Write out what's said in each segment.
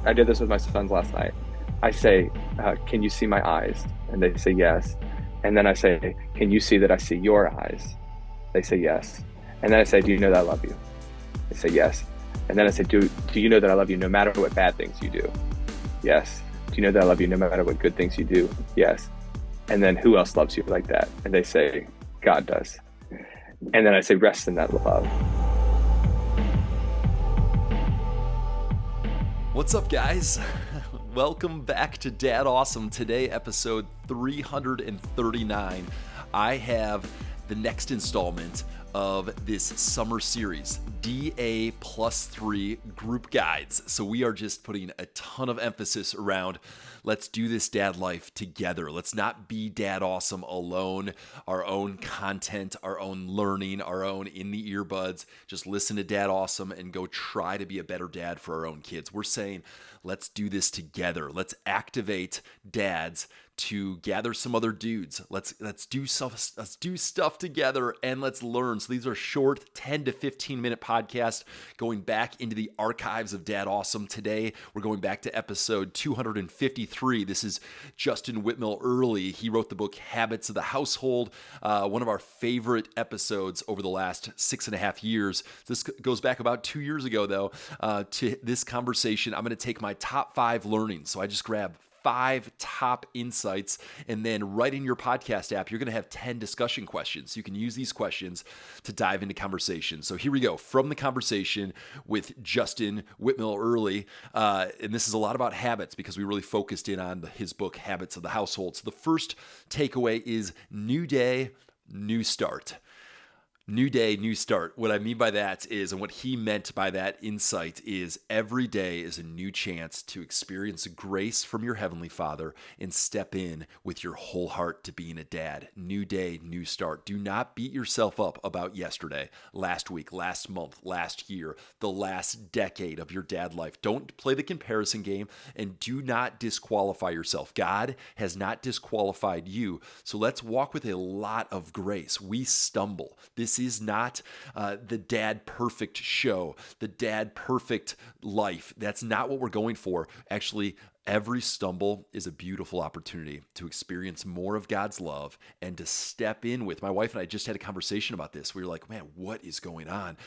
I did this with my sons last night. I say, can you see my eyes? And they say yes. And then I say, can you see that I see your eyes? They say yes. And then I say, do you know that I love you? They say yes. And then I say, do you know that I love you no matter what bad things you do? Yes. Do you know that I love you no matter what good things you do? Yes. And then who else loves you like that? And they say, God does. And then I say, rest in that love. What's up, guys? Welcome back to DadAwesome. Today, episode 339. I have the next installment of this summer series, DA+3 Group Guides. So we are just putting a ton of emphasis around let's do this dad life together. Let's not be DadAwesome alone. Our own content, our own learning, our own in the earbuds. Just listen to DadAwesome and go try to be a better dad for our own kids. We're saying let's do this together. Let's activate dads to gather some other dudes. Let's do stuff together and let's learn. So these are short 10 to 15 minute podcasts going back into the archives of DadAwesome. Today we're going back to episode 253. This is Justin Whitmel Earley. He wrote the book Habits of the Household, one of our favorite episodes over the last 6.5 years. This goes back about 2 years ago though. To this conversation, I'm going to take my top 5 learnings. So I just grabbed 5 top insights, and then right in your podcast app, you're going to have 10 discussion questions. You can use these questions to dive into conversation. So here we go, from the conversation with Justin Whitmel Earley, and this is a lot about habits because we really focused in on his book, Habits of the Household. So the first takeaway is new day, new start. New day, new start. What I mean by that is, and what he meant by that insight is, every day is a new chance to experience grace from your Heavenly Father and step in with your whole heart to being a dad. New day, new start. Do not beat yourself up about yesterday, last week, last month, last year, the last decade of your dad life. Don't play the comparison game and do not disqualify yourself. God has not disqualified you. So let's walk with a lot of grace. We stumble. This is not the dad perfect show, the dad perfect life. That's not what we're going for. Actually, every stumble is a beautiful opportunity to experience more of God's love and to step in with. My wife and I just had a conversation about this. We were like, man, what is going on?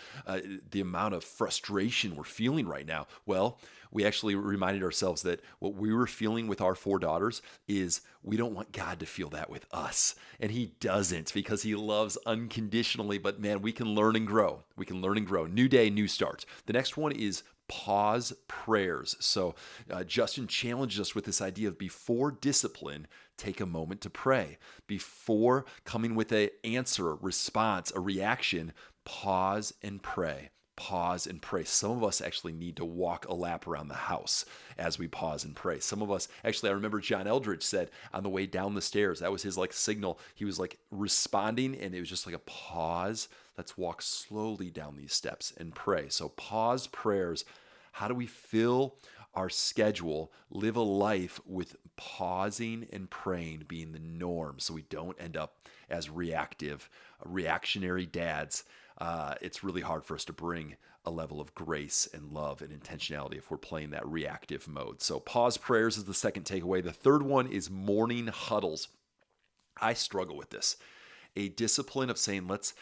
The amount of frustration we're feeling right now. Well, we actually reminded ourselves that what we were feeling with our 4 daughters is we don't want God to feel that with us. And he doesn't, because he loves unconditionally. But man, we can learn and grow. We can learn and grow. New day, new start. The next one is pause prayers. So Justin challenged us with this idea of, before discipline, take a moment to pray. Before coming with an answer, a response, a reaction, pause and pray. Pause and pray. Some of us actually need to walk a lap around the house as we pause and pray. Some of us, actually, I remember John Eldridge said on the way down the stairs, that was his signal. He was responding, and it was just like a pause. Let's walk slowly down these steps and pray. So pause prayers. How do we fill our schedule, live a life with pausing and praying being the norm, so we don't end up as reactionary dads? It's really hard for us to bring a level of grace and love and intentionality if we're playing that reactive mode. So pause prayers is the second takeaway. The third one is morning huddles. I struggle with this. A discipline of saying, let's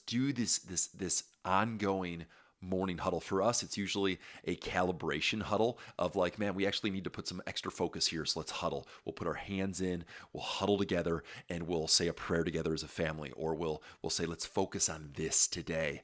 do this ongoing morning huddle. For us, it's usually a calibration huddle of man, we actually need to put some extra focus here, so let's huddle. We'll put our hands in, we'll huddle together, and we'll say a prayer together as a family, or we'll say, let's focus on this today.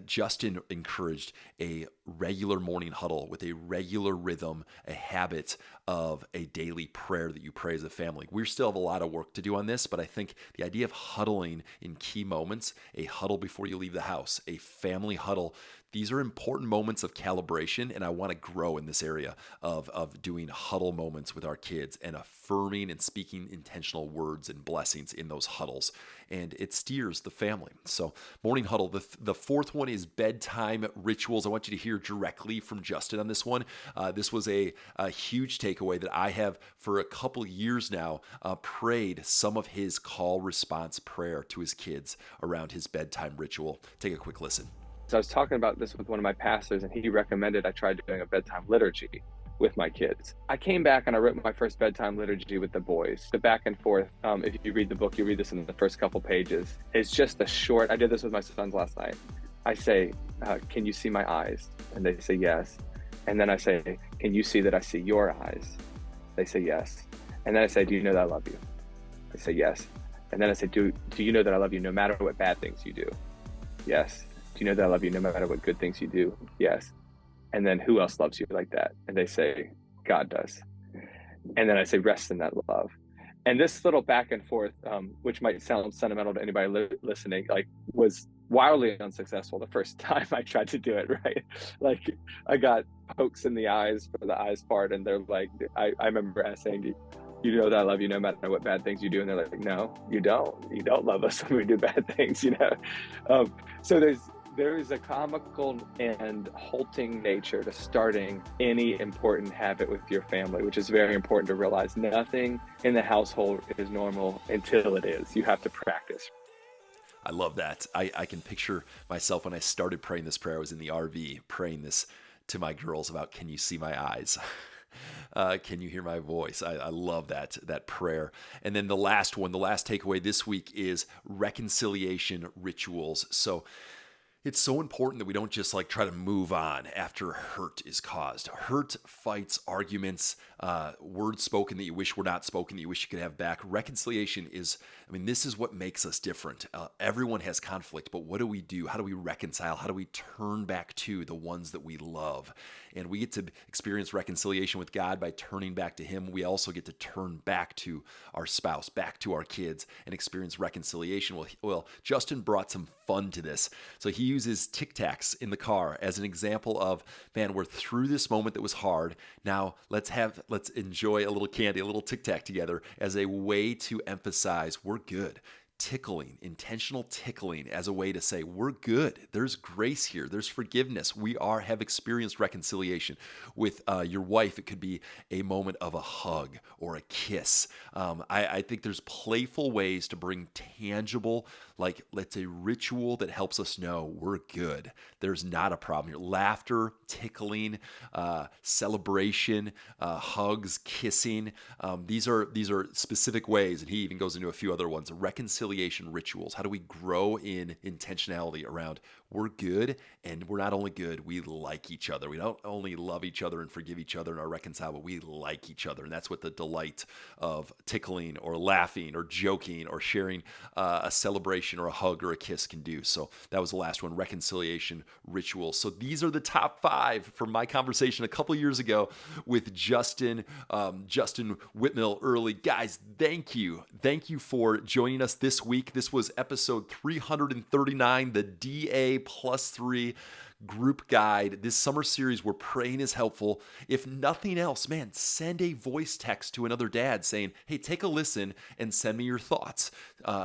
Justin encouraged a regular morning huddle with a regular rhythm, a habit of a daily prayer that you pray as a family. We still have a lot of work to do on this, but I think the idea of huddling in key moments, a huddle before you leave the house, a family huddle, these are important moments of calibration, and I want to grow in this area of doing huddle moments with our kids and affirming and speaking intentional words and blessings in those huddles. And it steers the family. So morning huddle. The fourth one is bedtime rituals. I want you to hear directly from Justin on this one. This was a huge takeaway that I have for a couple years now, prayed some of his call response prayer to his kids around his bedtime ritual. Take a quick listen. So I was talking about this with one of my pastors, and he recommended I tried doing a bedtime liturgy. with my kids. I came back and I wrote my first bedtime liturgy with the boys. The back and forth, if you read the book, you read this in the first couple pages. It's just a short, I did this with my sons last night. I say, can you see my eyes? And they say yes. And then I say, can you see that I see your eyes? They say yes. And then I say, do you know that I love you? They say yes. And then I say, do you know that I love you no matter what bad things you do? Yes. Do you know that I love you no matter what good things you do? Yes. And then who else loves you like that? And they say, God does. And then I say, rest in that love. And this little back and forth, which might sound sentimental to anybody listening, like was wildly unsuccessful the first time I tried to do it, right? Like I got pokes in the eyes for the eyes part. And they're like, I remember saying, you know that I love you no matter what bad things you do. And they're like, no, you don't. You don't love us when we do bad things, you know? So there is a comical and halting nature to starting any important habit with your family, which is very important to realize. Nothing in the household is normal until it is. You have to practice. I love that. I can picture myself when I started praying this prayer. I was in the RV praying this to my girls about, can you see my eyes? Can you hear my voice? I love that prayer. And then the last takeaway this week is reconciliation rituals. So it's so important that we don't just like try to move on after hurt is caused. Hurt, fights, arguments, words spoken that you wish were not spoken, that you wish you could have back. Reconciliation is, this is what makes us different. Everyone has conflict, but what do we do? How do we reconcile? How do we turn back to the ones that we love? And we get to experience reconciliation with God by turning back to Him. We also get to turn back to our spouse, back to our kids, and experience reconciliation. Well, Justin brought some fun to this. So he uses Tic Tacs in the car as an example of, man, we're through this moment that was hard. Now let's enjoy a little candy, a little Tic Tac together as a way to emphasize we're good. Tickling, intentional tickling as a way to say we're good. There's grace here. There's forgiveness. We have experienced reconciliation with your wife. It could be a moment of a hug or a kiss. I think there's playful ways to bring tangible, like let's say ritual that helps us know we're good. There's not a problem here. Laughter, tickling, celebration, hugs, kissing. These are specific ways, and he even goes into a few other ones. Reconciliation rituals. How do we grow in intentionality around we're good, and we're not only good, we like each other. We don't only love each other and forgive each other and are reconciled, but we like each other. And that's what the delight of tickling or laughing or joking or sharing a celebration or a hug or a kiss can do. So that was the last one, reconciliation rituals. So these are the top 5 from my conversation a couple years ago with Justin Whitmel Earley. Guys, thank you. Thank you for joining us this week. This was episode 339, the DA+3 Group Guide. This summer series, we're praying is helpful. If nothing else, man, send a voice text to another dad saying, hey, take a listen and send me your thoughts.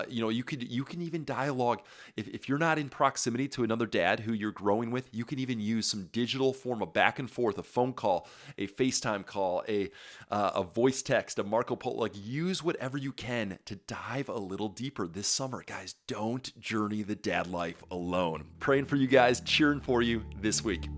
You can even dialogue. If you're not in proximity to another dad who you're growing with, you can even use some digital form of back and forth, a phone call, a FaceTime call, a voice text, a Marco Polo. Like, use whatever you can to dive a little deeper this summer. Guys, don't journey the dad life alone. Praying for you guys, cheering for you this week.